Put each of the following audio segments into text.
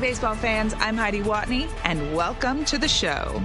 baseball fans, I'm Heidi Watney, and welcome to the show.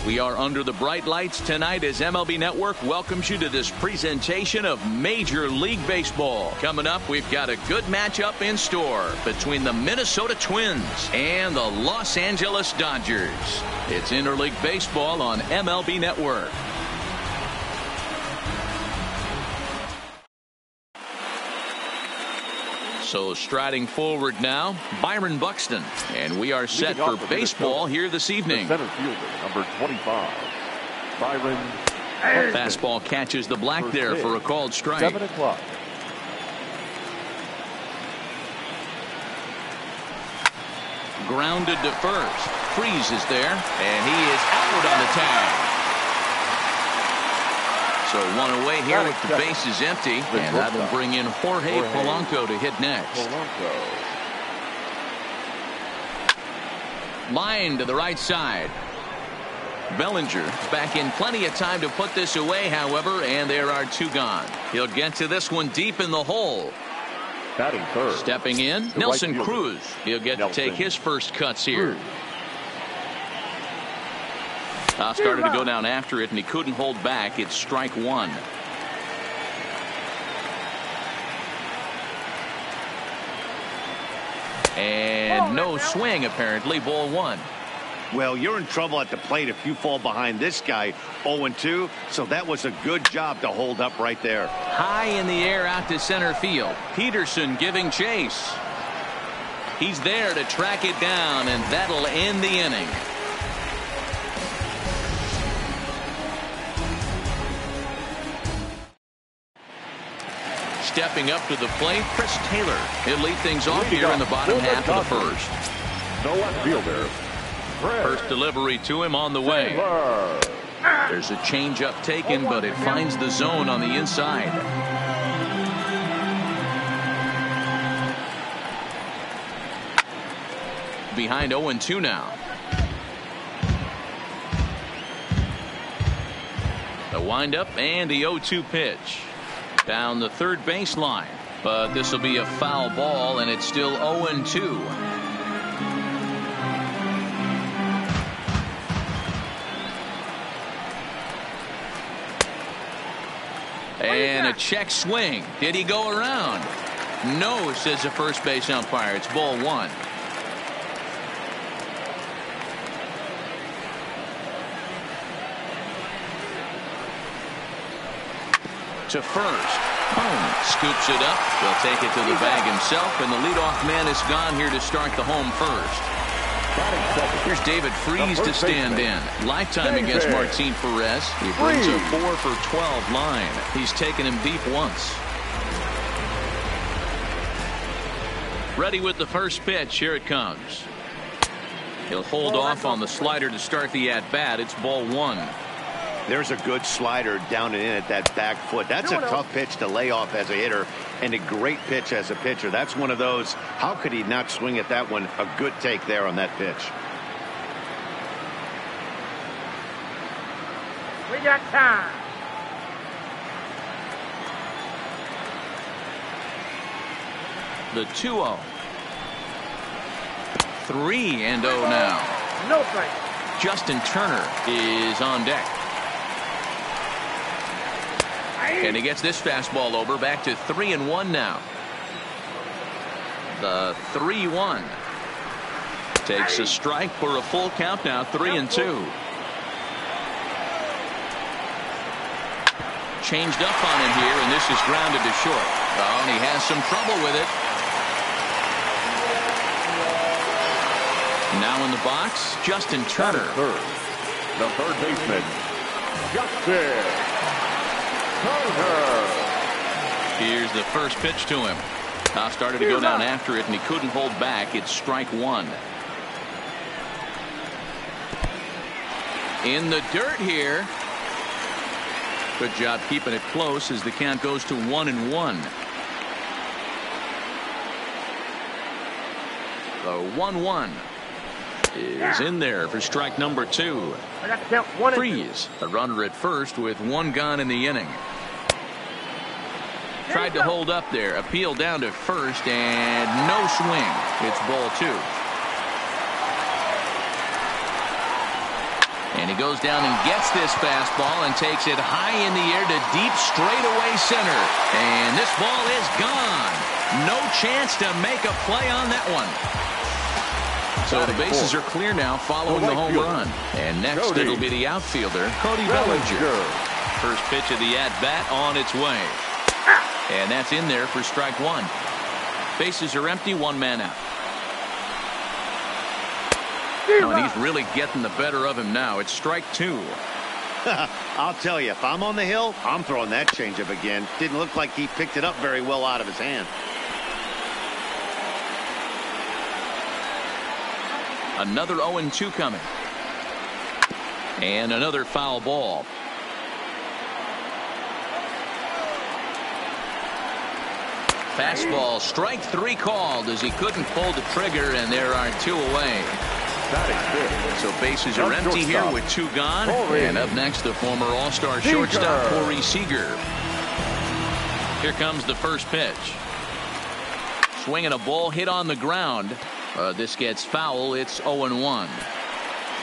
We are under the bright lights tonight as MLB Network welcomes you to this presentation of Major League Baseball. Coming up, we've got a good matchup in store between the Minnesota Twins and the Los Angeles Dodgers. It's Interleague Baseball on MLB Network. So striding forward now, Byron Buxton. And we are set for baseball here this evening. The center fielder, number 25, Byron. Fastball catches the black there for a called strike. 7 o'clock. Grounded to first. Freeze is there, and he is out on the tag. So one away here with the bases empty, and that will bring in Jorge Polanco to hit next. Line to the right side. Bellinger back in plenty of time to put this away, however, and there are two gone. He'll get to this one deep in the hole. Batting third. Stepping in, Nelson Cruz. He'll get to take his first cuts here. Started to go down after it, and he couldn't hold back. It's strike one. And no swing, apparently. Ball one. Well, you're in trouble at the plate if you fall behind this guy 0-2, so that was a good job to hold up right there. High in the air out to center field. Peterson giving chase. He's there to track it down, and that'll end the inning. Stepping up to the plate, Chris Taylor. He'll lead things off here in the bottom half of the first. No left fielder. First delivery to him on the way. There's a changeup taken, but it finds the zone on the inside. Behind 0-2 now. The windup and the 0-2 pitch. Down the third baseline, but this will be a foul ball, and it's still 0-2. And a check swing. Did he go around? No, says the first base umpire. It's ball one. To first. Home scoops it up. He'll take it to the bag himself, and the leadoff man is gone here to start the home first. Here's David Freese to stand in. Lifetime against Martin Perez. He brings a 4 for 12 line. He's taken him deep once. Ready with the first pitch. Here it comes. He'll hold off on the slider to start the at-bat. It's ball one. There's a good slider down and in at that back foot. That's a tough pitch to lay off as a hitter, and a great pitch as a pitcher. That's one of those, how could he not swing at that one? A good take there on that pitch. We got time. The 2-0. 3-0 now. No thanks. Justin Turner is on deck. And he gets this fastball over. Back to 3-1 now. The 3-1. Takes a strike for a full count now. 3-2. Changed up on him here, and this is grounded to short. Oh, and he has some trouble with it. Now in the box, Justin Turner. The third baseman, Justin Turner. Here's the first pitch to him. Now started to go down after it, and he couldn't hold back. It's strike one. In the dirt here. Good job keeping it close as the count goes to 1-1. The 1-1 is in there for strike number 2. I got to count 1 and 2. Freese, a runner at first with 1 gone in the inning. Tried to hold up there. Appeal down to first, and no swing. It's ball 2. And he goes down and gets this fastball and takes it high in the air to deep straightaway center. And this ball is gone. No chance to make a play on that one. So the bases are clear now following the home run. And next it'll be the outfielder, Cody Bellinger. First pitch of the at-bat on its way. And that's in there for strike 1. Bases are empty, 1 man out. Oh, and he's really getting the better of him now. It's strike 2. I'll tell you, if I'm on the hill, I'm throwing that changeup again. Didn't look like he picked it up very well out of his hand. Another 0-2 coming. And another foul ball. Fastball, strike 3 called as he couldn't pull the trigger, and there are 2 away. So bases are empty here with 2 gone. And up next, the former All-Star shortstop, Corey Seager. Here comes the first pitch. Swinging a ball hit on the ground. This gets foul. It's 0-1.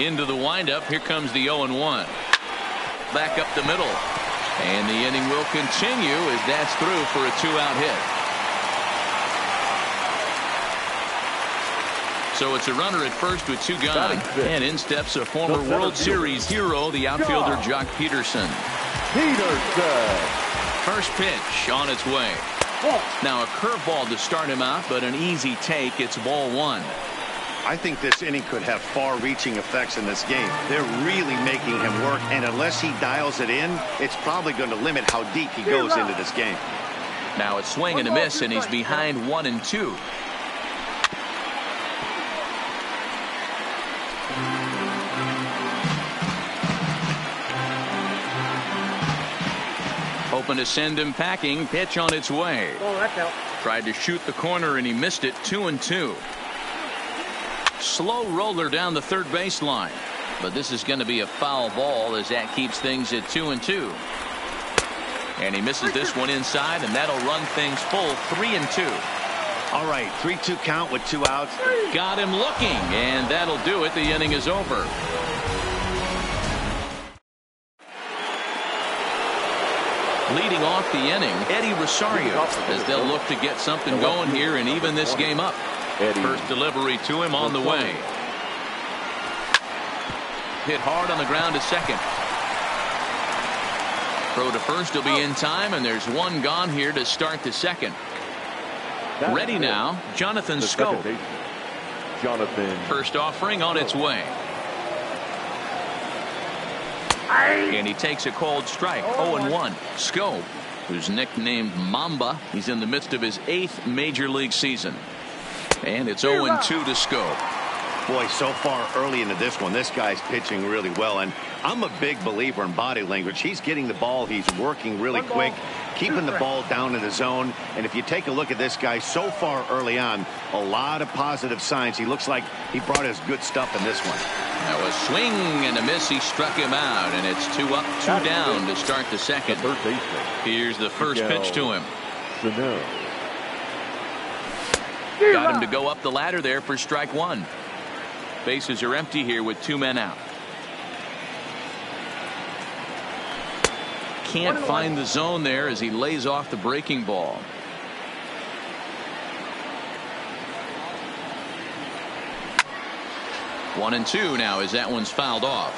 Into the windup. Here comes the 0-1. Back up the middle. And the inning will continue as that's through for a 2-out hit. So it's a runner at first with 2 gone. And in steps a former World Series hero, the outfielder Jock Peterson. First pitch on its way. Now a curveball to start him out, but an easy take. It's ball 1. I think this inning could have far-reaching effects in this game. They're really making him work, and unless he dials it in, it's probably going to limit how deep he goes into this game. Now it's swing and a miss, and he's behind 1-2. Hoping to send him packing. Pitch on its way. Tried to shoot the corner and he missed it. 2-2. Slow roller down the third baseline, but this is going to be a foul ball as that keeps things at 2-2. And he misses this one inside, and that'll run things full. 3-2. All right, 3-2 count with 2 outs. Got him looking, and that'll do it. The inning is over. Leading off the inning, Eddie Rosario, as they'll look to get something going here and even this game up. First delivery to him on the way. Hit hard on the ground to second. Throw to first will be in time, and there's one gone here to start the second. Ready now, Jonathan Schoop. First offering on its way. And he takes a cold strike. 0-1. Schoop, who's nicknamed Mamba, he's in the midst of his 8th major league season. And it's 0-2 to Schoop. Boy, so far early into this one, this guy's pitching really well. And I'm a big believer in body language. He's getting the ball. He's working really quick, keeping the ball down in the zone. And if you take a look at this guy so far early on, a lot of positive signs. He looks like he brought his good stuff in this one. Now a swing and a miss. He struck him out, and it's 2 up, 2 down to start the second. Here's the first pitch to him. Got him to go up the ladder there for strike 1. Bases are empty here with 2 men out. Can't find the zone there as he lays off the breaking ball. One and 2 now as that one's fouled off.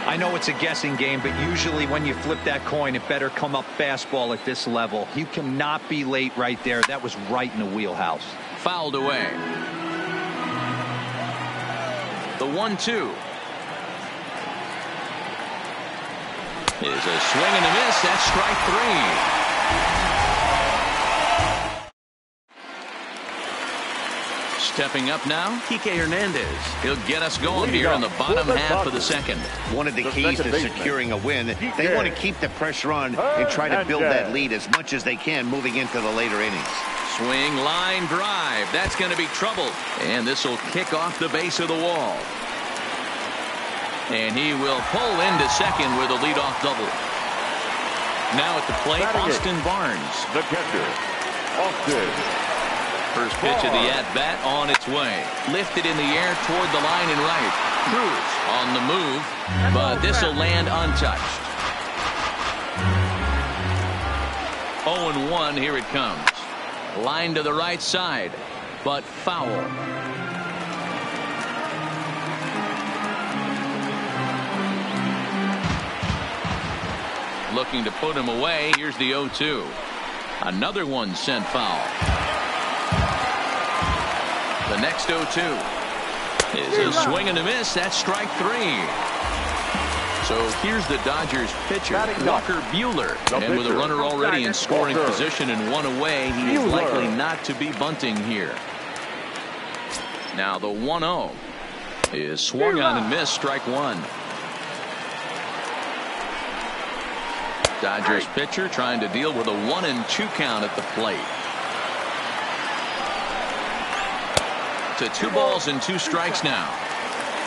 I know it's a guessing game, but usually when you flip that coin, it better come up fastball at this level. You cannot be late right there. That was right in the wheelhouse. Fouled away. The 1-2 is a swing and a miss. That's strike 3. Stepping up now, Kike Hernandez. He'll get us going here in the bottom half of the second. One of the keys to securing a win, they want to keep the pressure on and try to build that lead as much as they can moving into the later innings. Swing, line drive. That's going to be trouble. And this will kick off the base of the wall. And he will pull into second with a leadoff double. Now at the plate, Austin Barnes. The catcher, Austin. First pitch of the at-bat on its way. Lifted in the air toward the line and right. Cruz on the move, but this will land untouched. 0-1, here it comes. Line to the right side, but foul. Looking to put him away. Here's the 0-2. Another one sent foul. The next 0-2 is a swing and a miss. That's strike 3. So here's the Dodgers pitcher, Walker Buehler. And with a runner already in scoring position and one away, he is likely not to be bunting here. Now the 1-0 is swung on and missed. Strike 1. Dodgers pitcher trying to deal with a 1-2 count at the plate. To 2 balls and 2 strikes now.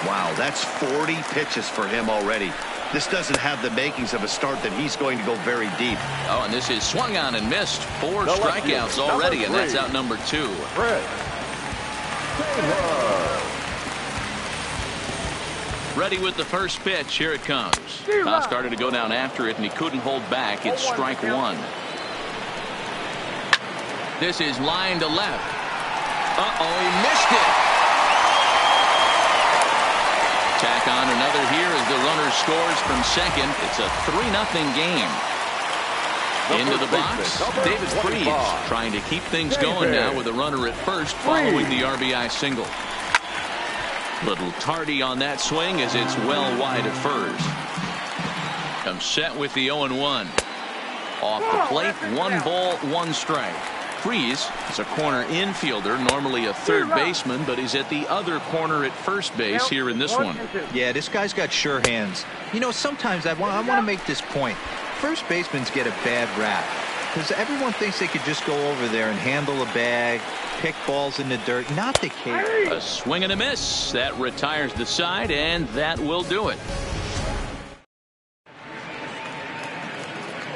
Wow, that's 40 pitches for him already. This doesn't have the makings of a start that he's going to go very deep. Oh, and this is swung on and missed. 4 strikeouts already, and that's out number 2. Ready with the first pitch. Here it comes. Now started to go down after it, and he couldn't hold back. It's strike 1. This is line to left. Uh-oh, he missed it. Tack on another here as the runner scores from second. It's a 3-0 game. Into the box, David Freese trying to keep things going now with a runner at first following the RBI single. Little tardy on that swing as it's well wide of first. Comes set with the 0-1. Off the plate, 1 ball, 1 strike. Freese is a corner infielder, normally a third baseman, but he's at the other corner at first base here in this one. Yeah, this guy's got sure hands. You know, sometimes I want to make this point. First basemen get a bad rap because everyone thinks they could just go over there and handle a bag, pick balls in the dirt. Not the case. A swing and a miss. That retires the side, and that will do it.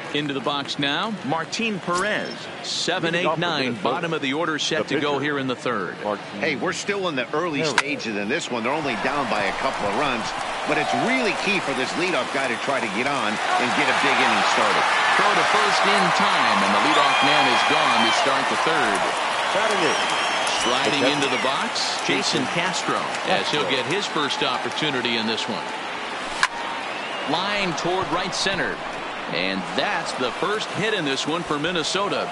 Into the box now, Martin Perez. 7, 8, 9, bottom of the order set to go here in the third. Hey, we're still in the early stages in this one. They're only down by a couple of runs, but it's really key for this leadoff guy to try to get on and get a big inning started. Throw to first in time, and the leadoff man is gone to start the third. Sliding into the box, Jason Castro, as he'll get his first opportunity in this one. Line toward right center. And that's the first hit in this one for Minnesota.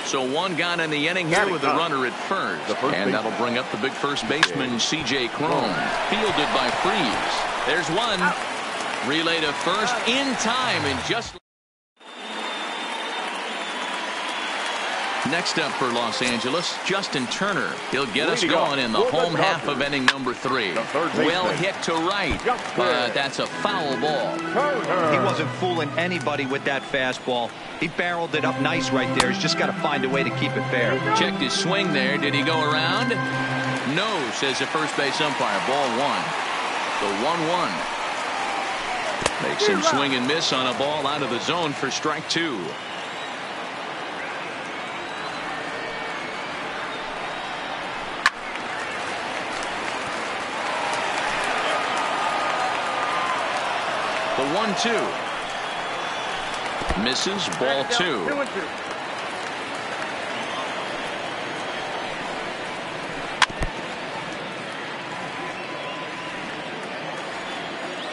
So one gone in the inning here with the runner at first. And that'll bring up the big first baseman, C.J. Cron. Fielded by Freeze. There's one. Relay to first in time and just... Next up for Los Angeles, Justin Turner. He'll get us going in the home half of inning number 3. Well hit to right, but that's a foul ball. He wasn't fooling anybody with that fastball. He barreled it up nice right there. He's just got to find a way to keep it fair. Checked his swing there. Did he go around? No, says the first base umpire. Ball 1. The 1-1. Makes him swing and miss on a ball out of the zone for strike 2. The 1-2. Misses, ball 2.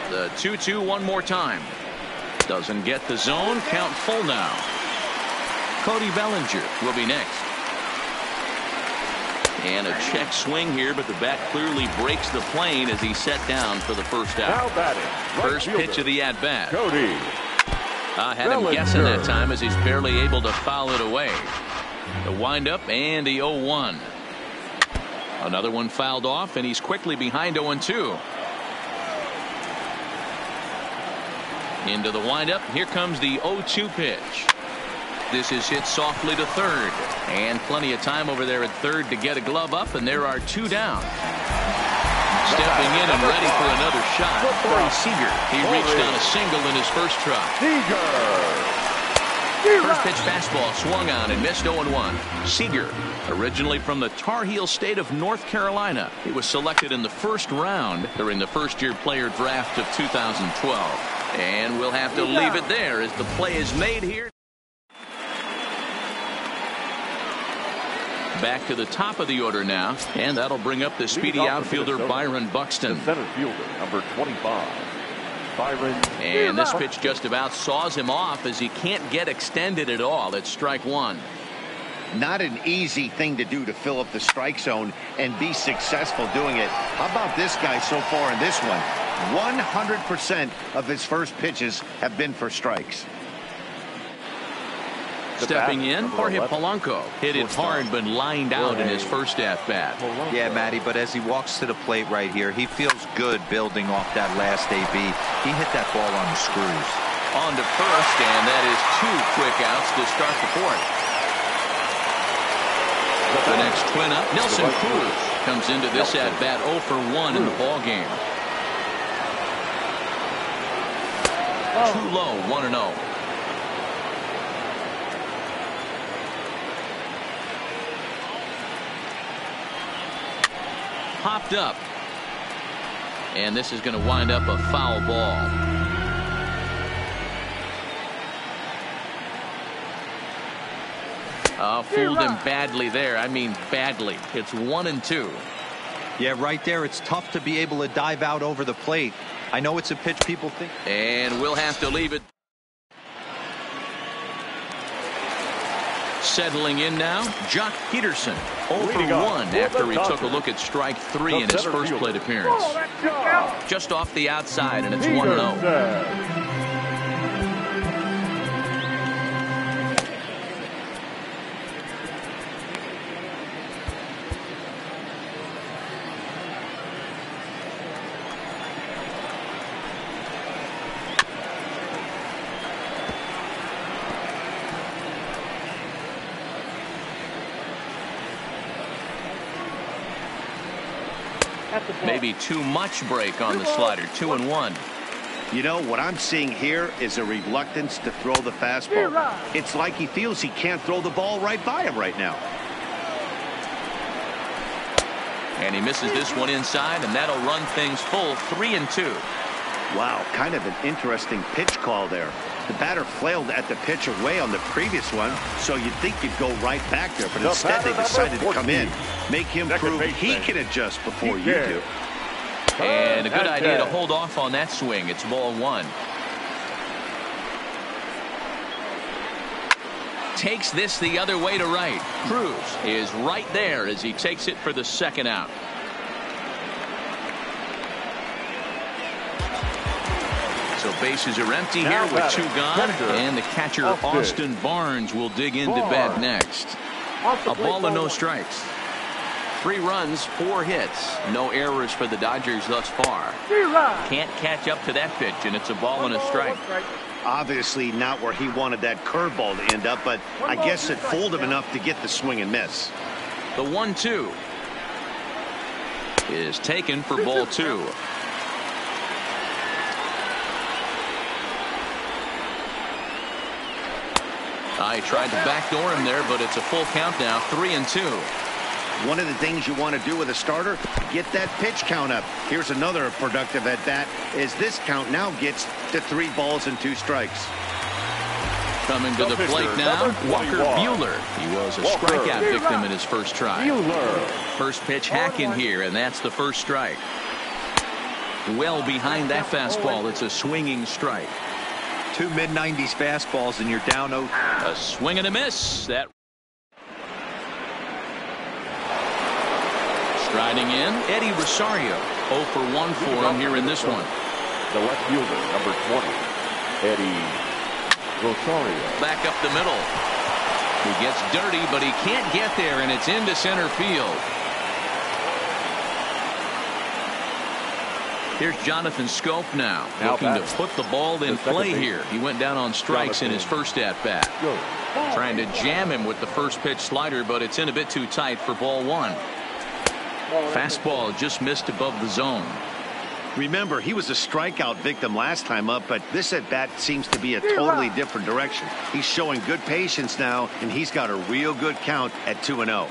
The 2-2 one more time. Doesn't get the zone. Count full now. Cody Bellinger will be next. And a check swing here, but the bat clearly breaks the plane as he's set down for the first out. First pitch of the at-bat. Cody. Had him guessing that time as he's barely able to foul it away. The windup and the 0-1. Another one fouled off, and he's quickly behind 0-2. Into the windup. Here comes the 0-2 pitch. This is hit softly to third. And plenty of time over there at third to get a glove up, and there are 2 down. Stepping in and ready for another shot, Corey Seager. He reached on a single in his first try. First pitch fastball swung on and missed 0-1. Seager, originally from the Tar Heel state of North Carolina. He was selected in the first round during the first-year player draft of 2012. And we'll have to leave it there as the play is made here. Back to the top of the order now, and that'll bring up the speedy outfielder Byron Buxton. Center fielder, number 25, Byron. And this pitch just about saws him off as he can't get extended at all. It's strike 1. Not an easy thing to do to fill up the strike zone and be successful doing it. How about this guy so far in this one? 100% of his first pitches have been for strikes. Stepping in, Jorge Polanco hit it hard but lined out in his first at-bat. Yeah, Matty, but as he walks to the plate right here, he feels good building off that last AB. He hit that ball on the screws. On to first, and that is 2 quick outs to start the fourth. The next twin up, Nelson Cruz, comes into this at-bat 0 for 1 in the ballgame. Too low, 1-0. Popped up. And this is going to wind up a foul ball. Fooled him badly there. I mean badly. It's 1-2. Yeah, right there. It's tough to be able to dive out over the plate. I know it's a pitch people think. And we'll have to leave it. Settling in now, Jock Peterson, 0 for 1 after he took a look at strike 3 in his first plate appearance. Just off the outside, and it's 1-0. Maybe too much break on the slider. 2-1. You know, what I'm seeing here is a reluctance to throw the fastball. It's like he feels he can't throw the ball right by him right now. And he misses this one inside, and that'll run things full. 3-2. Wow, kind of an interesting pitch call there. The batter flailed at the pitch away on the previous one, so you'd think you'd go right back there, but instead they decided to come in, make him prove he can adjust before you do. And a good idea to hold off on that swing. It's ball 1. Takes this the other way to right. Cruz is right there as he takes it for the second out. So bases are empty here with 2 gone. And the catcher Austin Barnes will dig into bed next. A ball and no strikes. 3 runs, 4 hits. No errors for the Dodgers thus far. Can't catch up to that pitch, and it's a ball and a strike. Obviously not where he wanted that curveball to end up, but I guess it fooled him enough to get the swing and miss. The 1-2 is taken for ball 2. I tried to backdoor him there, but it's a full count now. 3-2. One of the things you want to do with a starter, get that pitch count up. Here's another productive at bat as this count now gets to 3 balls and 2 strikes. Coming to the plate now, Walker Buehler. He was a strikeout victim in his first try. First pitch hacking here, and that's the first strike. Well behind that fastball, it's a swinging strike. 2 mid-90s fastballs, and you're down 0. A swing and a miss. That striding in, Eddie Rosario. 0 for 1 for him here in this one. The left fielder, number 20, Eddie Rosario. Back up the middle. He gets dirty, but he can't get there, and it's into center field. Here's Jonathan Scope now looking to put the ball in play here. He went down on strikes in his first at-bat. Trying to jam him with the first pitch slider, but it's in a bit too tight for ball 1. Fastball just missed above the zone. Remember, he was a strikeout victim last time up, but this at-bat seems to be a totally different direction. He's showing good patience now, and he's got a real good count at 2-0.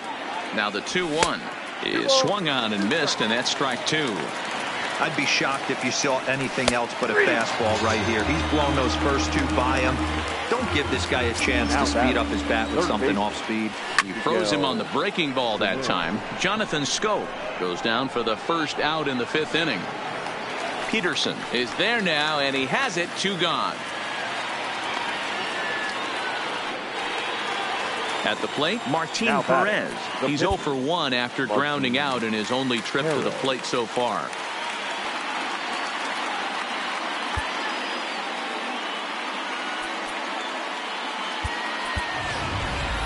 Now the 2-1 is swung on and missed, and that's strike 2. I'd be shocked if you saw anything else but a fastball right here. He's blown those first 2 by him. Don't give this guy a chance to speed up his bat with something off speed. He froze him on the breaking ball that time. Jonathan Scope goes down for the first out in the 5th inning. Peterson is there now, and he has it. 2 gone. At the plate, Martin Perez. He's 0 for 1 after grounding out in his only trip to the plate so far.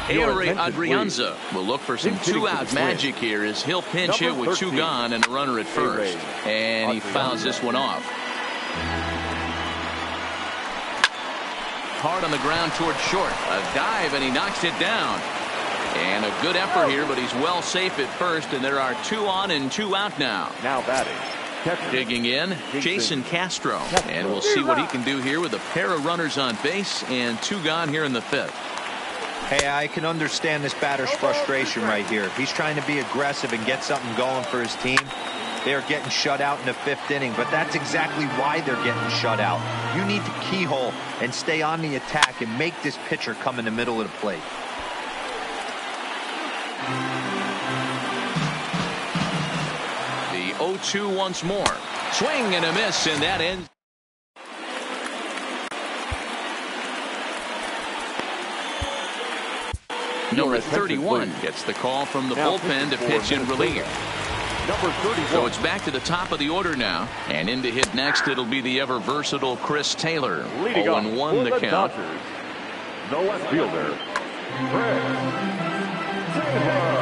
Aori Adrianza will look for some 2-out magic here as he'll pinch hit with 2 gone and a runner at first. And he fouls this one off. Hard on the ground towards short. A dive, and he knocks it down. And a good effort here, but he's well safe at first, and there are 2 on and 2 out now. Now batting. Digging in, Jason Castro. And we'll see what he can do here with a pair of runners on base and 2 gone here in the 5th. Hey, I can understand this batter's frustration right here. He's trying to be aggressive and get something going for his team. They're getting shut out in the 5th inning, but that's exactly why they're getting shut out. You need to keyhole and stay on the attack and make this pitcher come in the middle of the plate. The 0-2 once more. Swing and a miss, and that ends. Number 31 gets the call from the bullpen to pitch in relief. Number 31. So it's back to the top of the order now. And in to hit next, it'll be the ever-versatile Chris Taylor. 0-1 the count. Dodgers, the left fielder,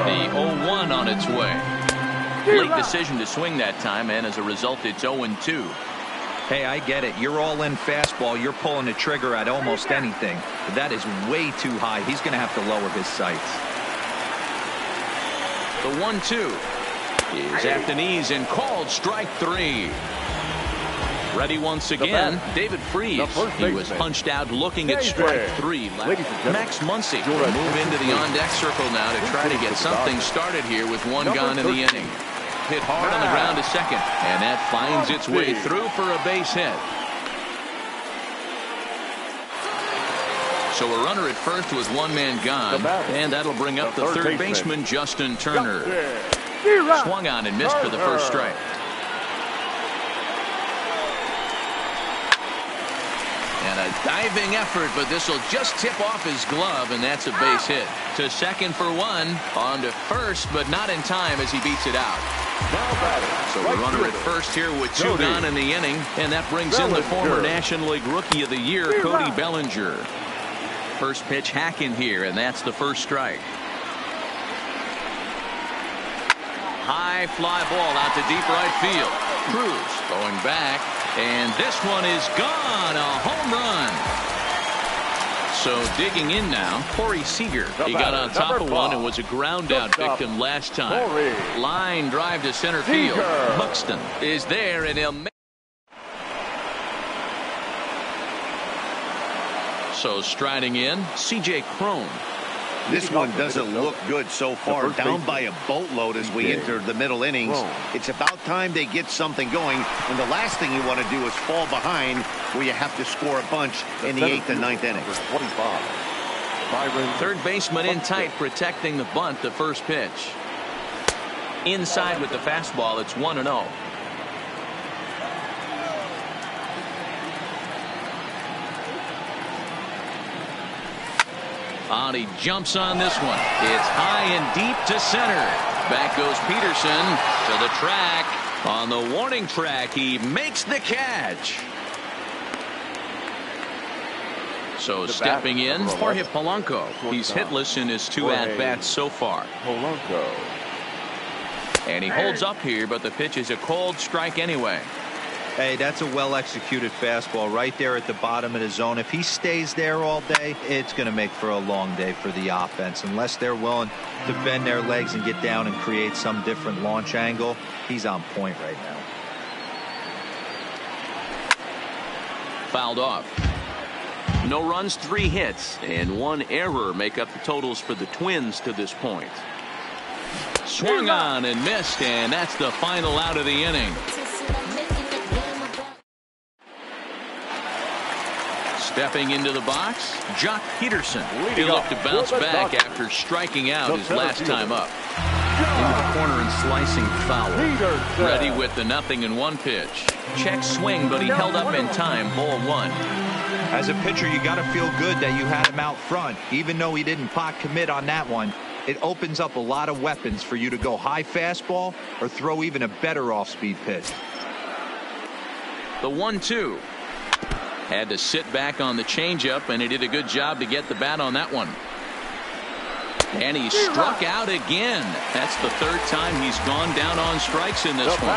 The 0-1 on its way. Late decision to swing that time, and as a result, it's 0-2. Hey, I get it. You're all in fastball. You're pulling the trigger at almost anything. But that is way too high. He's going to have to lower his sights. The 1-2 is at the knees and called strike 3. Ready once again, David Freese. He was punched out looking at strike 3. Max Muncy will move into the on-deck circle now to try to get something started here with one gone in the inning. Hit hard on the ground to second, and that finds its way through for a base hit. So a runner at first with one man gone, and that'll bring up the third baseman, Justin Turner. Swung on and missed for the first strike. And a diving effort, but this will just tip off his glove, and that's a base hit. To second for one, on to first, but not in time as he beats it out. So a runner at first here with two gone in the inning, and that brings in the former National League Rookie of the Year, Cody Bellinger. First pitch hacking here, and that's the first strike. High fly ball out to deep right field. Cruz going back, and this one is gone. A home run. So digging in now, Corey Seager. He got on top of one and was a ground out victim last time. Line drive to center field. Buxton is there, and he'll make. So striding in, C.J. Cron. This one doesn't look good so far. Down by a boatload as we enter the middle innings. It's about time they get something going. And the last thing you want to do is fall behind where you have to score a bunch in the 8th and 9th innings. Third baseman in tight, protecting the bunt, the first pitch. Inside with the fastball, it's 1-0. He jumps on this one. It's high and deep to center. Back goes Peterson to the track. On the warning track, he makes the catch. So stepping in, Jorge Polanco. He's hitless in his 2 at-bats so far. And he holds up here, but the pitch is a cold strike anyway. Hey, that's a well-executed fastball right there at the bottom of the zone. If he stays there all day, it's going to make for a long day for the offense. Unless they're willing to bend their legs and get down and create some different launch angle, he's on point right now. Fouled off. No runs, 3 hits, and 1 error make up the totals for the Twins to this point. Swung on and missed, and that's the final out of the inning. Stepping into the box, Jock Peterson. He looked to bounce back after striking out his last time up. Into the corner and slicing foul. Ready with the 0-1 pitch. Check swing, but he held up in time. Ball 1. As a pitcher, you got to feel good that you had him out front. Even though he didn't pot commit on that one, it opens up a lot of weapons for you to go high fastball or throw even a better off-speed pitch. The 1-2. Had to sit back on the changeup, and he did a good job to get the bat on that one. And he struck out again. That's the 3rd time he's gone down on strikes in this one.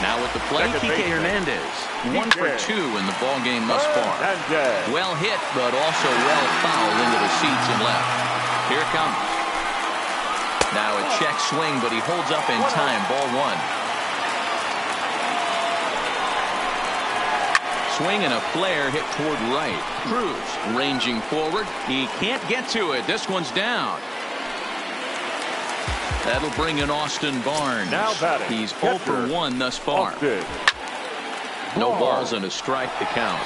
Now at the plate, Kike Hernandez. 1 for 2 in the ball game thus far. Well hit, but also well fouled into the seats and left. Here it comes. Now a check swing, but he holds up in time. Ball 1. Swing and a flare hit toward right. Cruz ranging forward. He can't get to it. This one's down. That'll bring in Austin Barnes. He's 0 for 1 thus far. No balls and a strike to count.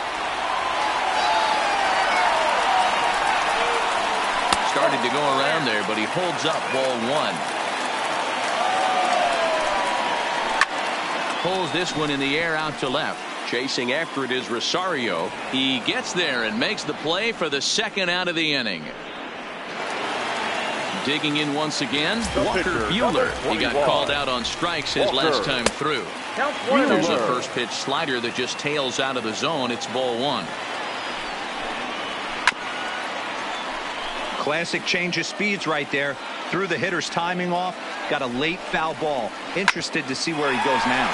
Started to go around there, but he holds up. Ball 1. Pulls this one in the air out to left. Chasing after it is Rosario. He gets there and makes the play for the 2nd out of the inning. Digging in once again, Walker Buehler. He got called out on strikes his last time through. There's a first pitch slider that just tails out of the zone. It's ball 1. Classic change of speeds right there. Threw the hitter's timing off. Got a late foul ball. Interested to see where he goes now.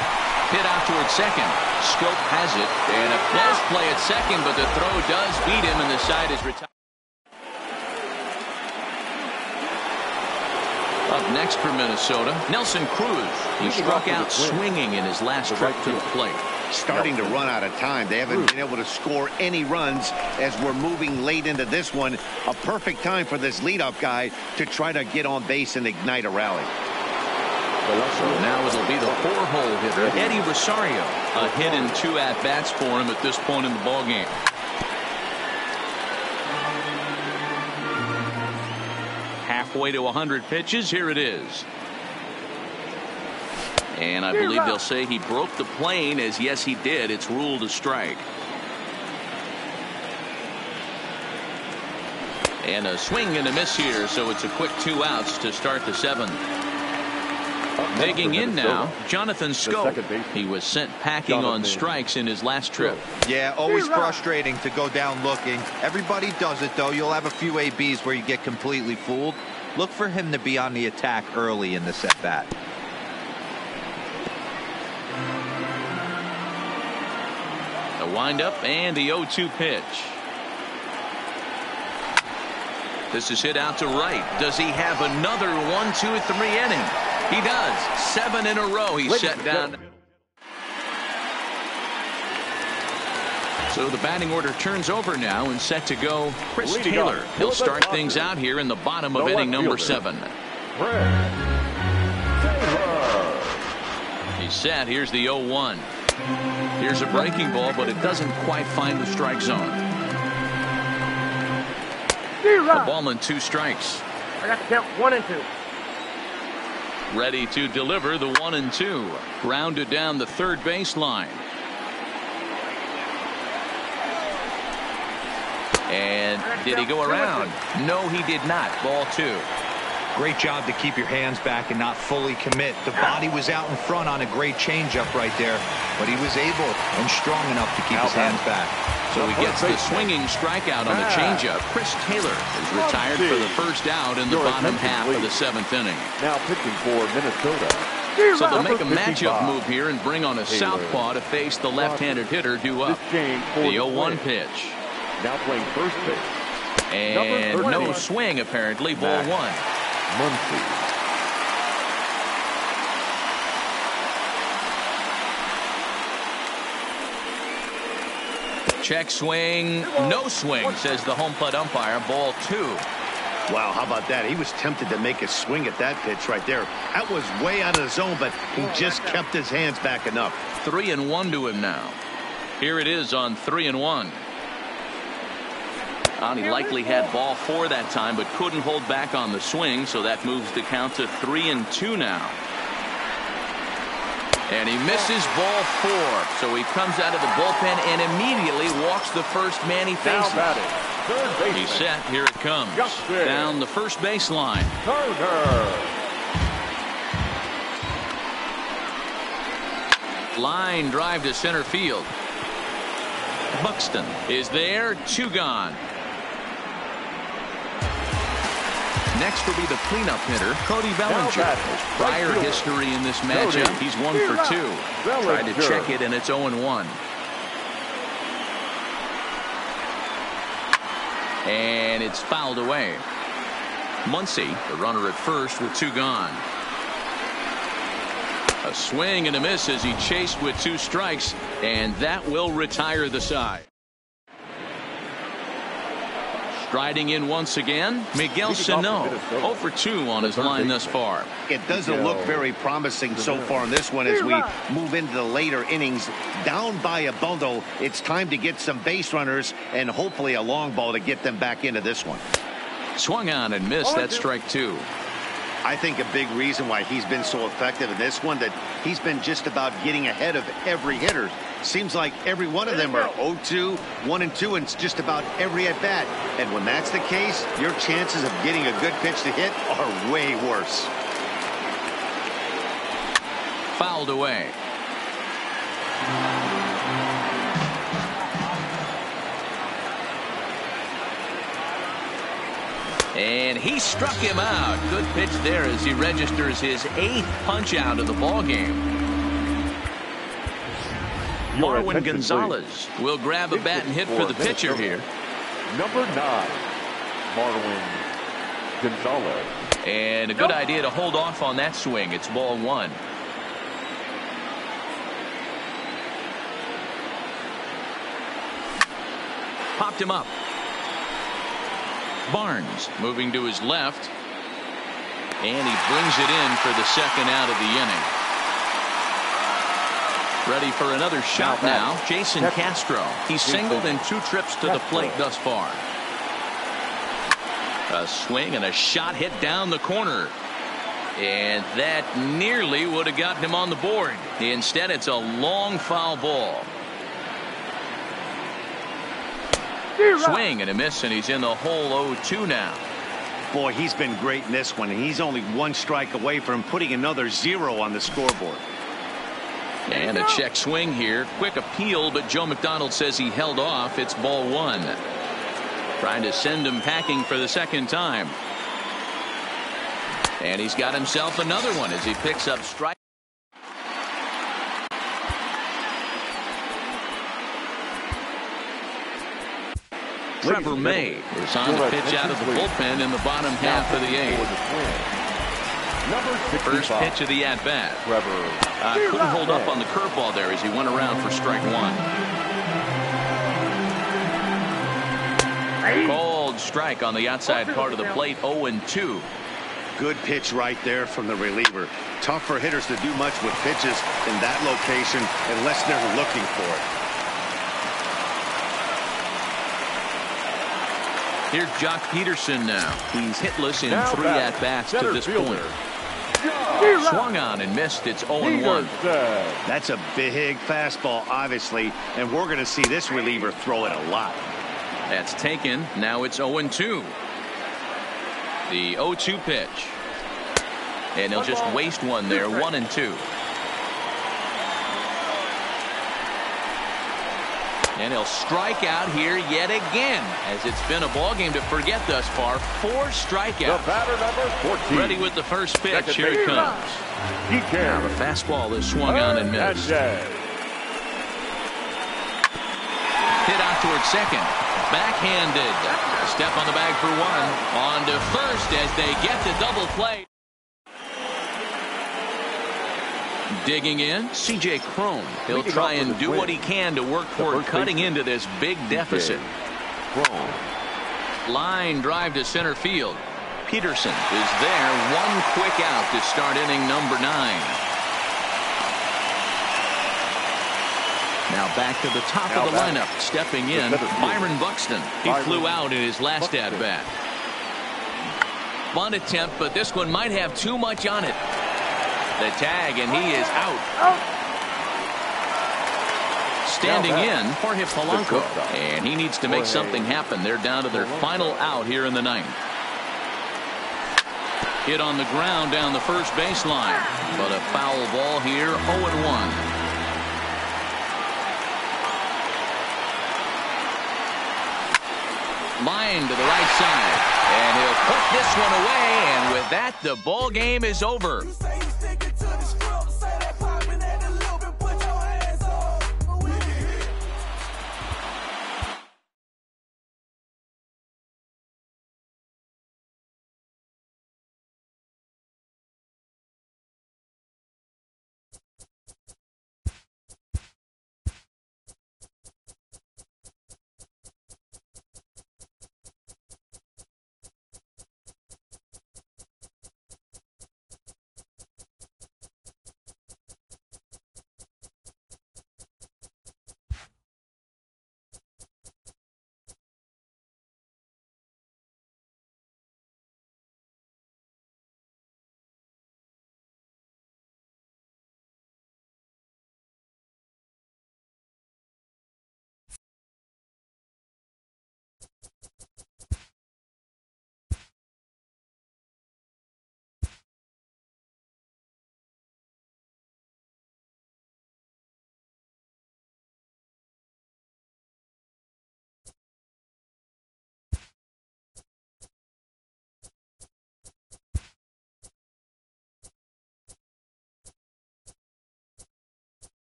Hit out toward second. Scope has it. And a close play at second, but the throw does beat him, and the side is retired. Up next for Minnesota, Nelson Cruz. He struck out swinging in his last trip to the plate. Starting to run out of time. They haven't been able to score any runs as we're moving late into this one. A perfect time for this leadoff guy to try to get on base and ignite a rally. So now it'll be the 4-hole hitter, Eddie Rosario. A hit and 2 at-bats for him at this point in the ballgame. Halfway to 100 pitches. Here it is. And I believe they'll say he broke the plane, as yes, he did. It's ruled a strike. And a swing and a miss here, so it's a quick 2 outs to start the 7th. Digging in now, Jonathan Scope. He was sent packing on strikes in his last trip. Yeah, always frustrating to go down looking. Everybody does it, though. You'll have a few ABs where you get completely fooled. Look for him to be on the attack early in the at-bat. The windup and the 0-2 pitch. This is hit out to right. Does he have another 1, 2, 3 inning? He does. 7 in a row he's set down. So the batting order turns over now and set to go Chris Taylor. He'll start things out here in the bottom of inning number 7. He's set. Here's the 0-1. Here's a breaking ball, but it doesn't quite find the strike zone. A ball and 2 strikes. I got to count 1 and 2. Ready to deliver the 1 and 2. Grounded down the third baseline. And did he go around? No, he did not. Ball 2. Great job to keep your hands back and not fully commit. The body was out in front on a great changeup right there, but he was able and strong enough to keep his hands back. So he gets the swinging strikeout on the changeup. Chris Taylor is retired for the first out in the bottom half of the 7th inning. Now pitching for Minnesota. So they'll make a matchup move here and bring on a southpaw to face the left-handed hitter due up. The 0-1 pitch. Now playing first base. And no swing, apparently. Ball 1. Muncy. Check swing. No swing, says the home plate umpire. Ball 2. Wow, how about that? He was tempted to make a swing at that pitch right there. That was way out of the zone, but he just kept his hands back enough. 3-1 to him now. Here it is on 3-1. He likely had ball 4 that time, but couldn't hold back on the swing, so that moves the count to 3-2 now. And he misses ball 4, so he comes out of the bullpen and immediately walks the first man he faces. He's set. Here it comes. Down the first baseline. Line drive to center field. Buxton is there. 2 gone. Next will be the cleanup hitter, Cody Bellinger. Prior history in this matchup, he's 1 for 2. Tried to check it, and it's 0-1. And it's fouled away. Muncy, the runner at first with 2 gone. A swing and a miss as he chased with 2 strikes, and that will retire the side. Striding in once again, Miguel Sano, 0 for 2 on his line thus far. It doesn't look very promising so far in this one as we move into the later innings. Down by a bundle, it's time to get some base runners and hopefully a long ball to get them back into this one. Swung on and missed. That's strike 2. I think a big reason why he's been so effective in this one, that he's been just about getting ahead of every hitter. Seems like every one of them are 0-2, 1 and 2, and it's just about every at bat. And when that's the case, your chances of getting a good pitch to hit are way worse. Fouled away. And he struck him out. Good pitch there as he registers his 8th punch out of the ball game. Marwin Gonzalez will grab a bat and hit for the pitcher here. Number 9, Marwin Gonzalez. And a good idea to hold off on that swing. It's ball one. Popped him up. Barnes moving to his left. And he brings it in for the second out of the inning. Ready for another shot now. Jason Castro. He's singled in 2 trips to the plate thus far. A swing and a shot hit down the corner. And that nearly would have gotten him on the board. Instead, it's a long foul ball. Swing and a miss, and he's in the hole 0-2 now. Boy, he's been great in this one. He's only 1 strike away from putting another 0 on the scoreboard. And a check swing here. Quick appeal, but Joe McDonald says he held off. It's ball one. Trying to send him packing for the second time. And he's got himself another one as he picks up strike. Trevor May is on the pitch out of the bullpen in the bottom half of the 8th. First pitch of the at-bat. Couldn't hold up on the curveball there as he went around for strike one. Called strike on the outside part of the plate. 0-2. Good pitch right there from the reliever. Tough for hitters to do much with pitches in that location unless they're looking for it. Here's Jock Peterson now. He's hitless in 3 at-bats to this point. Swung on and missed. It's 0-1. That's a big fastball, obviously, and we're going to see this reliever throw it a lot. That's taken. Now it's 0-2. The 0-2 pitch. And he'll just waste one there. 1-2. And he'll strike out here yet again, as it's been a ball game to forget thus far. 4 strikeouts. The batter number 14. Ready with the first pitch. Here it comes. Now the fastball is swung on and missed. Hit out towards second. Backhanded. Step on the bag for 1. On to first as they get the double play. Digging in, C.J. Cron. He'll try and do what he can to work toward cutting into this big deficit. Line drive to center field. Peterson is there. 1 quick out to start inning number 9. Now back to the top of the lineup. Stepping in, Byron Buxton. He flew out in his last at-bat. Bunt attempt, but this one might have too much on it. The tag, and he is out. Standing in, Jorge Polanco. And he needs to make something happen. They're down to their final out here in the 9th. Hit on the ground down the first baseline. But a foul ball here, 0-1. Line to the right side. And he'll put this one away. And with that, the ball game is over.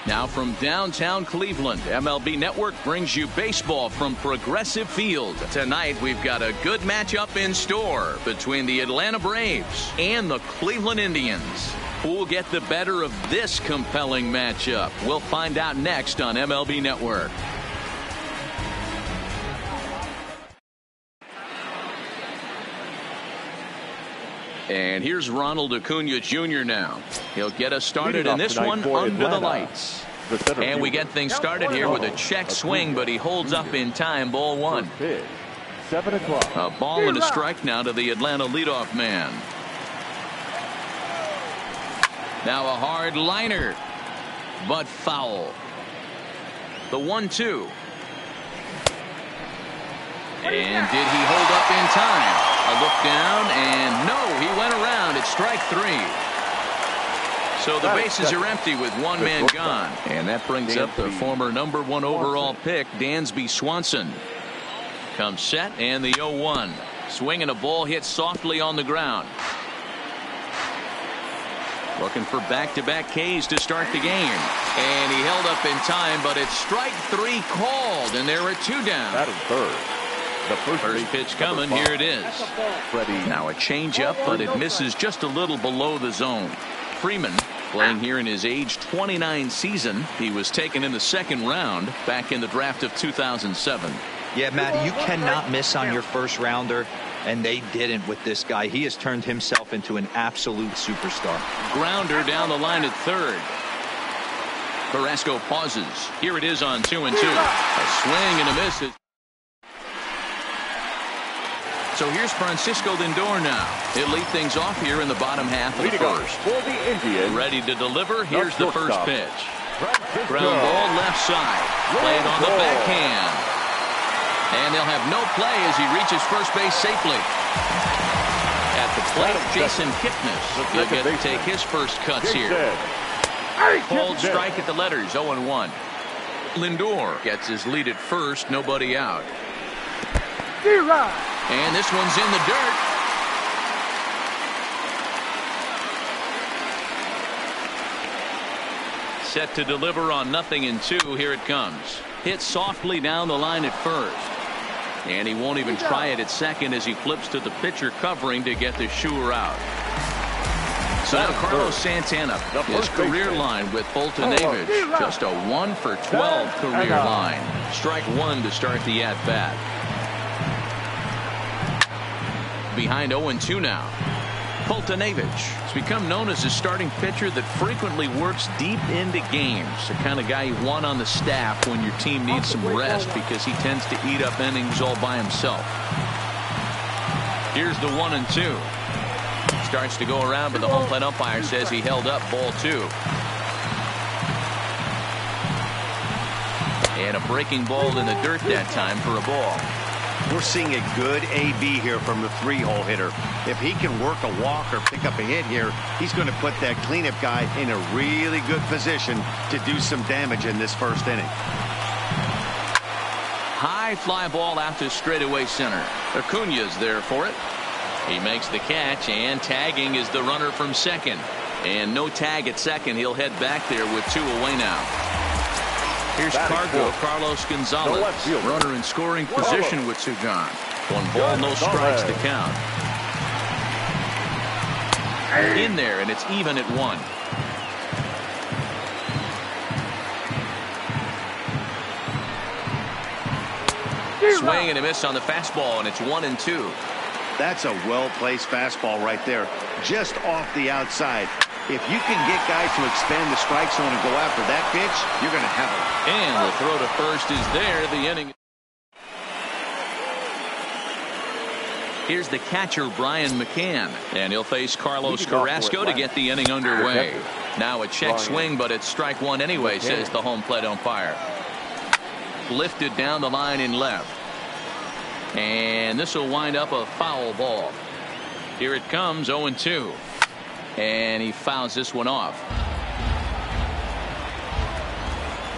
Now from downtown Cleveland, MLB Network brings you baseball from Progressive Field. Tonight we've got a good matchup in store between the Atlanta Braves and the Cleveland Indians. Who'll get the better of this compelling matchup? We'll find out next on MLB Network. And here's Ronald Acuna Jr. now. He'll get us started in this one under the lights. And we get things started here with a check swing, but he holds up in time. Ball one. 7 o'clock. A ball and a strike now to the Atlanta leadoff man. Now a hard liner, but foul. The 1-2. And did he hold up in time? A look down, and no, he went around. It's strike three. So the bases are empty with one man gone. And that brings up the former #1 overall pick, Dansby Swanson. Comes set, and the 0-1. Swinging a ball hit softly on the ground. Looking for back-to-back Ks to start the game. And he held up in time, but it's strike three called, and there are two down. That is third. The first pitch coming. Here it is. Now a changeup, but it misses just a little below the zone. Freeman playing here in his age 29 season. He was taken in the second round back in the draft of 2007. Yeah, Matt, you cannot miss on your first rounder, and they didn't with this guy. He has turned himself into an absolute superstar. Grounder down the line at third. Carrasco pauses. Here it is on 2-2. A swing and a miss. So here's Francisco Lindor now. He'll lead things off here in the bottom half of the first. For the Indians. Ready to deliver. Here's the first pitch. Ground ball left side. Played on the backhand. And they'll have no play as he reaches first base safely. At the plate, Jason Kipnis. He'll get to take his first cuts here. Called strike at the letters, 0-1. Lindor gets his lead at first, nobody out. And this one's in the dirt. Set to deliver on 0-2. Here it comes. Hit softly down the line at first. And he won't even try it at second as he flips to the pitcher covering to get the shooter out. So now Carlos Santana, his career line with Boltonevich, just a 1 for 12 career line. Strike one to start the at-bat. Behind 0-2 now. Boltonevich has become known as a starting pitcher that frequently works deep into games. The kind of guy you want on the staff when your team needs some rest because he tends to eat up innings all by himself. Here's the 1-2. Starts to go around, but the home plate umpire says he held up. Ball two. And a breaking ball in the dirt that time for a ball. We're seeing a good AB here from the three-hole hitter. If he can work a walk or pick up a hit here, he's going to put that cleanup guy in a really good position to do some damage in this first inning. High fly ball out to straightaway center. Acuna's there for it. He makes the catch, and tagging is the runner from second. And no tag at second. He'll head back there with two away now. Here's Cargo, Carlos Gonzalez, runner in scoring position with two gone. One ball, no strikes to count. In there, and it's even at 1. Swing and a miss on the fastball, and it's 1-2. That's a well-placed fastball right there, just off the outside. If you can get guys to expand the strike zone and go after that pitch, you're going to have it. And the throw to first is there. The inning. Here's the catcher, Brian McCann, and he'll face Carlos Carrasco to get the inning underway. Now a check swing, but it's strike one anyway, says the home plate umpire. Lifted down the line in left. And this will wind up a foul ball. Here it comes, 0-2. And he fouls this one off.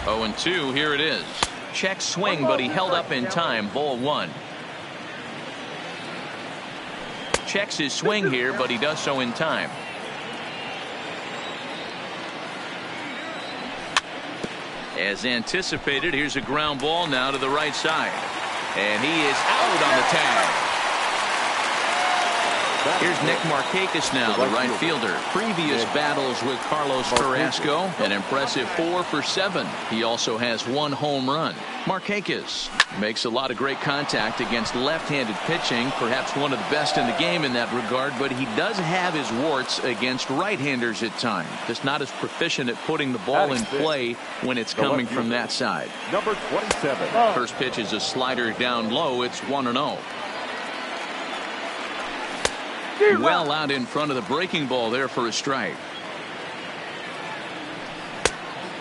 0-2, here it is. Check swing, but he held up in time. Ball one. Checks his swing here, but he does so in time. As anticipated, here's a ground ball now to the right side. And he is out on the tag. Here's Nick Markakis now, the right fielder. Previous battles with Carlos Carrasco, an impressive 4 for 7. He also has 1 home run. Markakis makes a lot of great contact against left-handed pitching, perhaps one of the best in the game in that regard, but he does have his warts against right-handers at times. Just not as proficient at putting the ball in play when it's coming from that side. Number 27. First pitch is a slider down low. It's 1-0. Well out in front of the breaking ball there for a strike.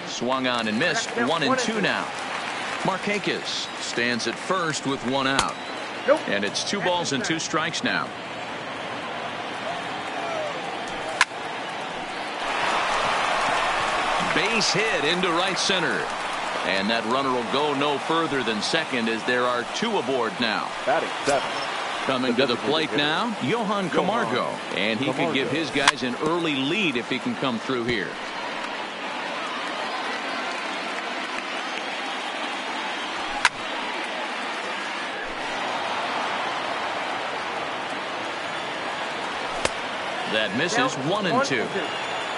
Swung on and missed. 1-2 now. Markakis stands at first with 1 out. And it's 2 balls and 2 strikes now. Base hit into right center. And that runner will go no further than second as there are 2 aboard now. Batting 7. Coming to the plate now, Johan Camargo. And he could give his guys an early lead if he can come through here. That misses. 1-2.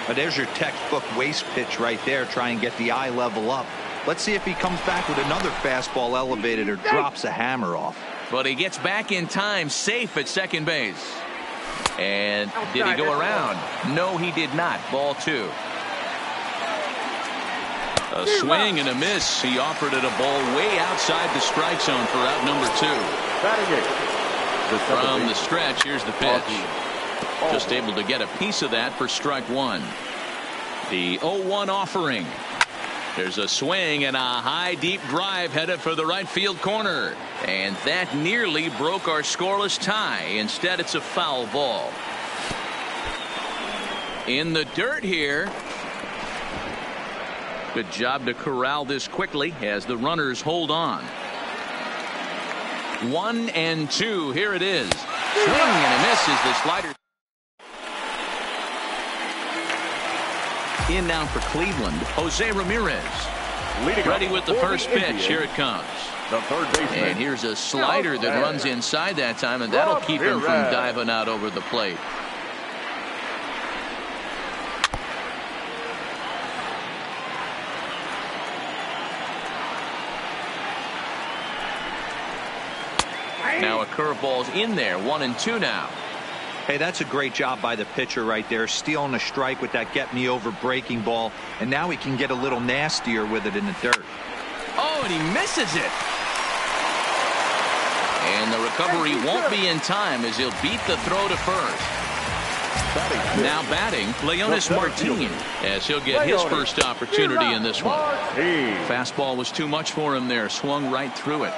But there's your textbook waste pitch right there. Try and get the eye level up. Let's see if he comes back with another fastball elevated or drops a hammer off. But he gets back in time, safe at second base. And did he go around? No, he did not. Ball 2. A swing and a miss. He offered it a ball way outside the strike zone for out number 2. From the stretch, here's the pitch. Just able to get a piece of that for strike 1. The 0-1 offering. There's a swing and a high deep drive headed for the right field corner. And that nearly broke our scoreless tie. Instead, it's a foul ball. In the dirt here. Good job to corral this quickly as the runners hold on. 1-2. Here it is. Swing and a miss as the slider. In now for Cleveland, Jose Ramirez. Ready with the first pitch. Here it comes. The third baseman. And here's a slider that runs inside that time, and that'll keep him from diving out over the plate. Now a curveball's in there. 1-2 now. Hey, that's a great job by the pitcher right there, stealing a strike with that get-me-over breaking ball, and now he can get a little nastier with it in the dirt. Oh, and he misses it. And the recovery won't be in time as he'll beat the throw to first. Now batting, Leonis Martin, as he'll get his first opportunity in this one. Fastball was too much for him there, swung right through it.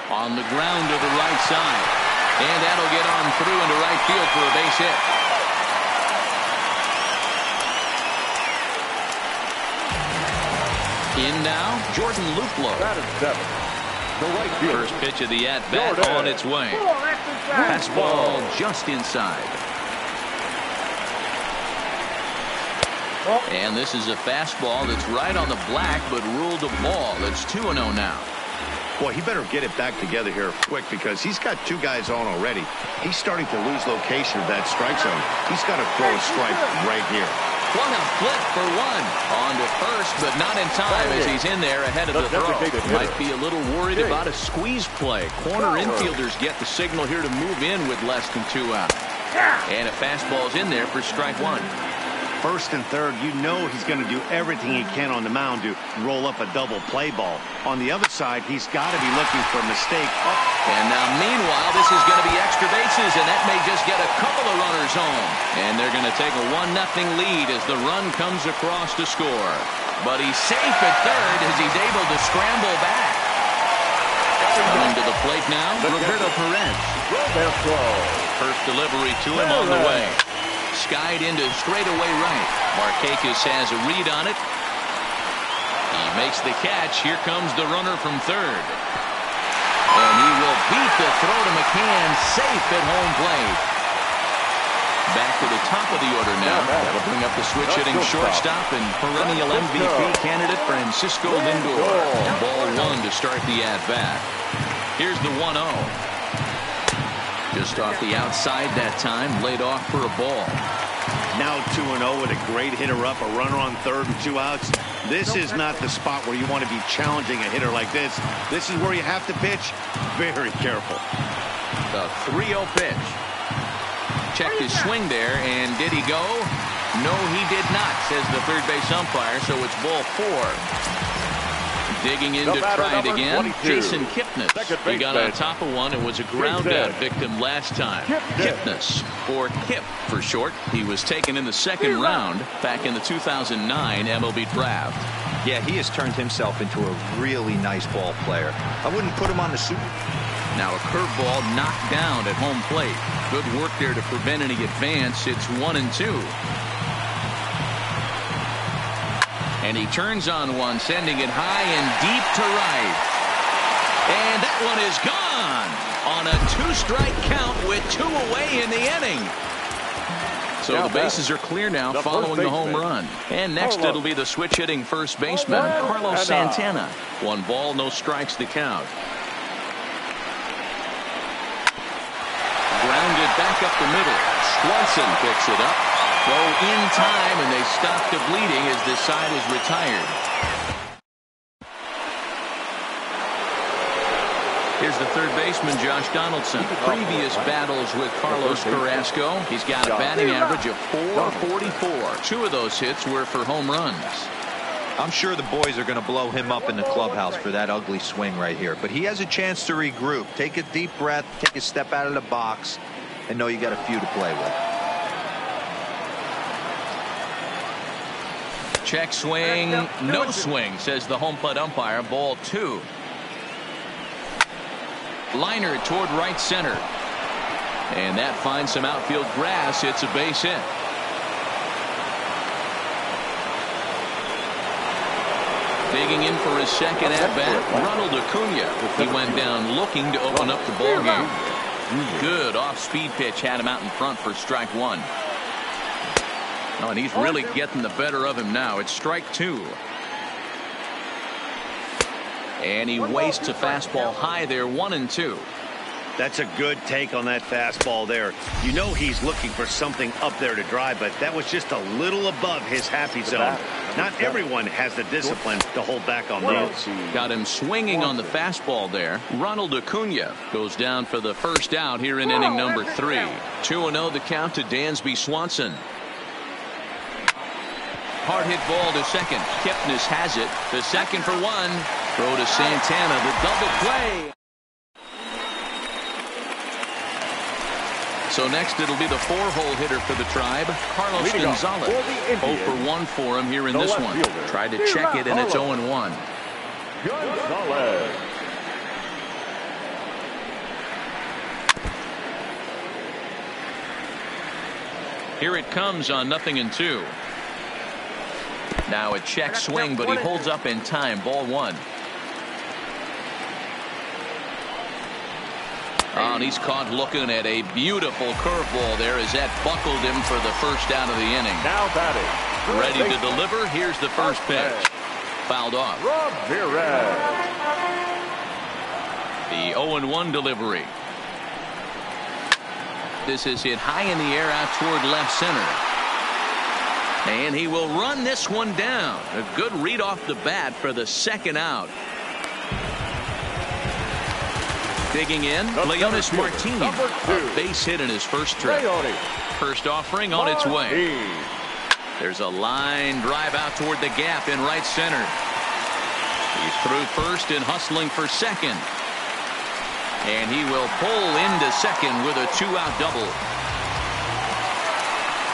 On the ground to the right side. And that'll get on through into right field for a base hit. In now, Jordan Luplow. First pitch of the at-bat on its way. Fastball just inside. And this is a fastball that's right on the black, but ruled a ball. It's 2-0 now. Boy, he better get it back together here quick because he's got 2 guys on already. He's starting to lose location of that strike zone. He's got to throw a strike right here. What a flip for 1. On to first, but not in time as he's in there ahead of the throw. Might be a little worried about a squeeze play. Corner infielders get the signal here to move in with less than 2 out. And a fastball's in there for strike 1. First and third, you know he's going to do everything he can on the mound to roll up a double play ball. On the other side, he's got to be looking for a mistake. And now, meanwhile, this is going to be extra bases, and that may just get a couple of runners home. And they're going to take a 1-0 lead as the run comes across to score. But he's safe at third as he's able to scramble back. Coming to the plate now, Roberto Perez. First delivery to him on the way. Skied into straightaway right. Markakis has a read on it. He makes the catch. Here comes the runner from third. And he will beat the throw to McCann, safe at home plate. Back to the top of the order now. That'll bring up the switch-hitting shortstop and perennial MVP candidate Francisco Lindor. Ball one to start the at-bat. Here's the 1-0. Just off the outside that time, laid off for a ball. Now 2-0 with a great hitter up, a runner on third and 2 outs. This is not the spot where you want to be challenging a hitter like this. This is where you have to pitch very careful. The 3-0 pitch. Checked his swing there, and did he go? No, he did not, says the third base umpire, so it's ball 4. Digging in to try it again, Jason Kipnis. He got on top of one and was a ground-out victim last time. Kipnis, or Kip for short. He was taken in the second round back in the 2009 MLB draft. Yeah, he has turned himself into a really nice ball player. I wouldn't put him on the super. Now a curveball knocked down at home plate. Good work there to prevent any advance. It's 1-2. And he turns on one, sending it high and deep to right. And that one is gone on a 2-strike count with 2 away in the inning. So the bases are clear now following the home run. And next it'll be the switch-hitting first baseman, Carlos Santana. 1 ball, no strikes to count. Grounded back up the middle. Swanson picks it up. Go in time, and they stop the bleeding as this side is retired. Here's the third baseman, Josh Donaldson. Previous battles with Carlos Carrasco. He's got a batting average of .444. 2 of those hits were for home runs. I'm sure the boys are going to blow him up in the clubhouse for that ugly swing right here. But he has a chance to regroup. Take a deep breath, take a step out of the box, and know you got a few to play with. Check swing, no swing, says the home plate umpire. Ball 2. Liner toward right center. And that finds some outfield grass. It's a base hit. Digging in for his second at-bat, Ronald Acuna. He went down looking to open up the ball game. Good off-speed pitch had him out in front for strike 1. Oh, and he's really getting the better of him now. It's strike 2. And he wastes a fastball high there, 1-2. That's a good take on that fastball there. You know he's looking for something up there to drive, but that was just a little above his happy zone. Not everyone has the discipline to hold back on those. Got him swinging on the fastball there. Ronald Acuna goes down for the first out here in inning number 3. 2-0 the count to Dansby Swanson. Hard hit ball to second. Kipnis has it. The second for 1. Throw to Santana. The double play. So next it'll be the 4-hole hitter for the Tribe, Carlos Gonzalez. 0 for 1 for him here in this one. Tried to check it, and it's 0-1. Here it comes on 0-2. Now a check swing, but he holds up in time. Ball 1. Oh, and he's caught looking at a beautiful curveball there as that buckled him for the first out of the inning. Now batting. Ready to deliver. Here's the first pitch. Fouled off. The 0-1 delivery. This is hit high in the air out toward left center. And he will run this one down. A good read off the bat for the second out. Digging in, Leonis Martin. A base hit in his first trip. First offering on its way. There's a line drive out toward the gap in right center. He's through first and hustling for second. And he will pull into second with a 2-out double.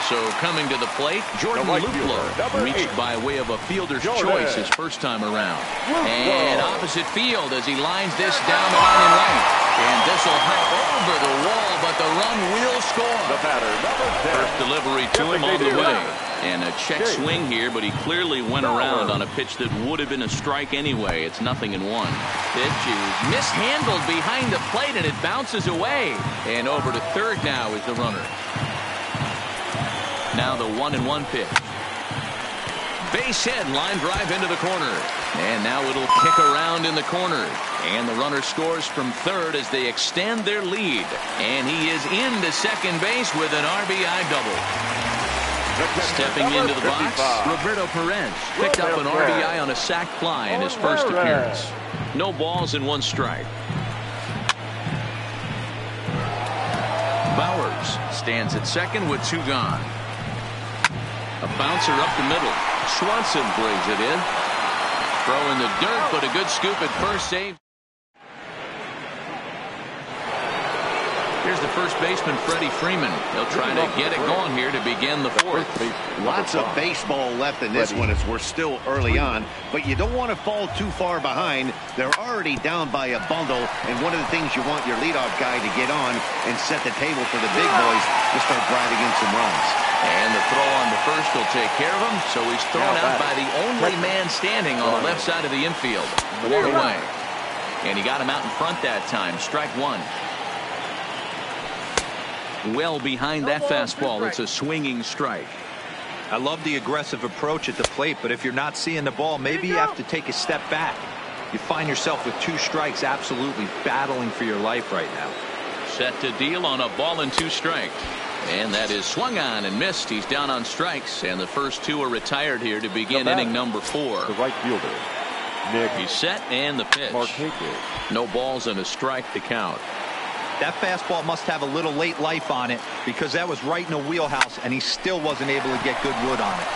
So coming to the plate, Jordan Luplow reached by way of a fielder's choice his first time around. And opposite field as he lines this down the line in right. And this will hop over the wall, but the run will score. First delivery to him on the way. And a check swing here, but he clearly went around on a pitch that would have been a strike anyway. It's 0-1. Pitch is mishandled behind the plate, and it bounces away. And over to third now is the runner. Now the 1-1 pitch. Base hit, line drive into the corner. And now it'll kick around in the corner. And the runner scores from third as they extend their lead. And he is into second base with an RBI double. Stepping into the box, Roberto Perez picked up an RBI on a sac fly in his first appearance. No balls and 1 strike. Bowers stands at second with 2 gone. A bouncer up the middle. Swanson brings it in. Throw in the dirt, but a good scoop at first, save. Here's the first baseman, Freddie Freeman. He'll try to get it going here to begin the 4th. Lots of baseball left in this one as we're still early on, but you don't want to fall too far behind. They're already down by a bundle, and one of the things you want your leadoff guy to get on and set the table for the big boys to start driving in some runs. And the throw on the first will take care of him, so he's thrown out by the only man standing on the left side of the infield. 4 away. And he got him out in front that time. Strike 1. Well behind that fastball. It's a swinging strike. I love the aggressive approach at the plate, but if you're not seeing the ball, maybe you have to take a step back. You find yourself with 2 strikes, absolutely battling for your life right now. Set to deal on a ball and 2 strikes. And that is swung on and missed. He's down on strikes, and the first 2 are retired here to begin inning number 4. The right fielder, Nick. He's set, and the pitch. No balls and a strike to count. That fastball must have a little late life on it, because that was right in the wheelhouse, and he still wasn't able to get good wood on it.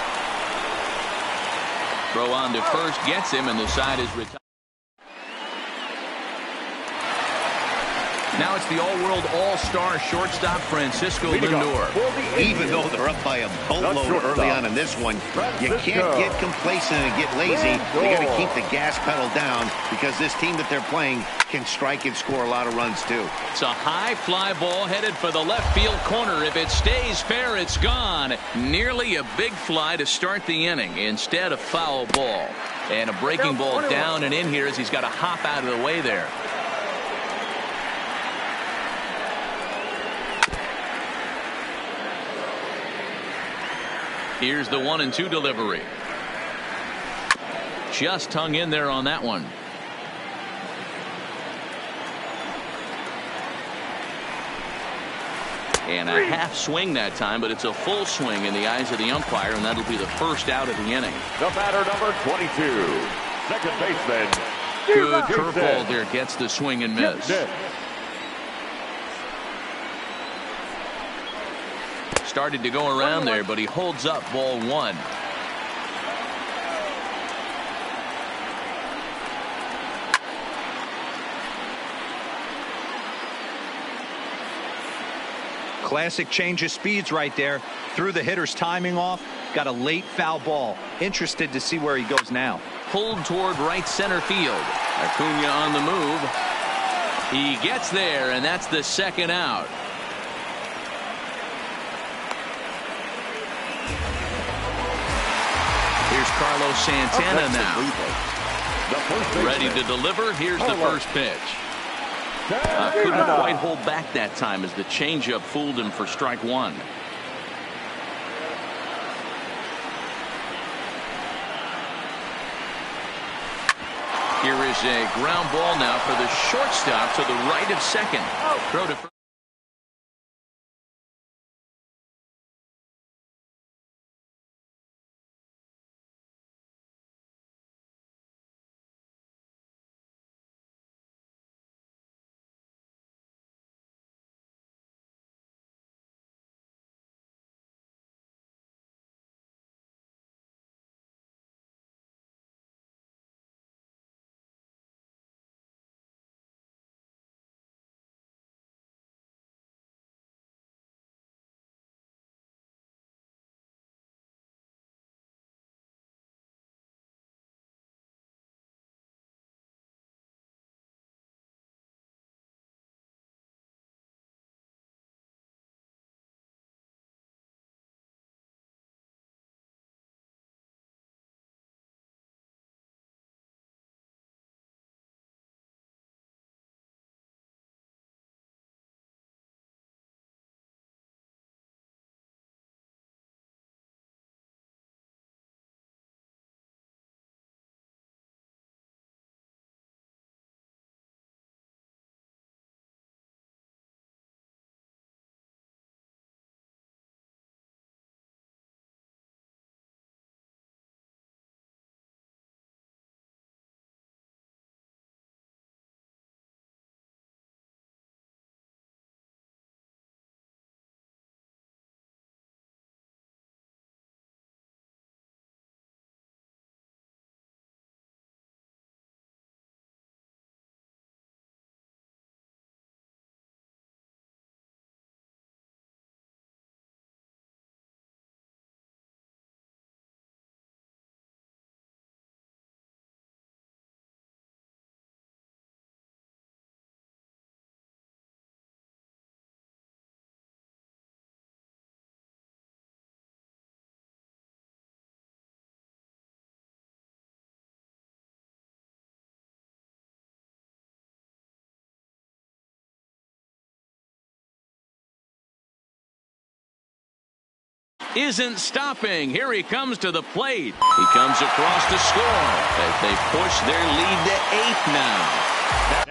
Throw on to first gets him, and the side is retired. Now it's the all-world all-star shortstop Francisco Lindor. Even though they're up by a boatload early on in this one, you can't get complacent and get lazy. You got to keep the gas pedal down because this team that they're playing can strike and score a lot of runs too. It's a high fly ball headed for the left field corner. If it stays fair, it's gone. Nearly a big fly to start the inning. Instead, a foul ball. And a breaking ball down and in here as he's got to hop out of the way there. Here's the 1-2 delivery. Just hung in there on that one. And a half swing that time, but it's a full swing in the eyes of the umpire, and that'll be the first out of the inning. The batter, number 22, second baseman. Good curveball there, gets the swing and miss. Started to go around there, but he holds up ball 1. Classic change of speeds right there. Threw the hitter's timing off. Got a late foul ball. Interested to see where he goes now. Pulled toward right center field. Acuna on the move. He gets there, and that's the second out. Here's Carlos Santana now. Ready to deliver. Here's the first pitch. Couldn't quite hold back that time as the changeup fooled him for strike 1. Here is a ground ball now for the shortstop to the right of second. Throw to isn't stopping. Here he comes to the plate. He comes across to score as they push their lead to 8 now.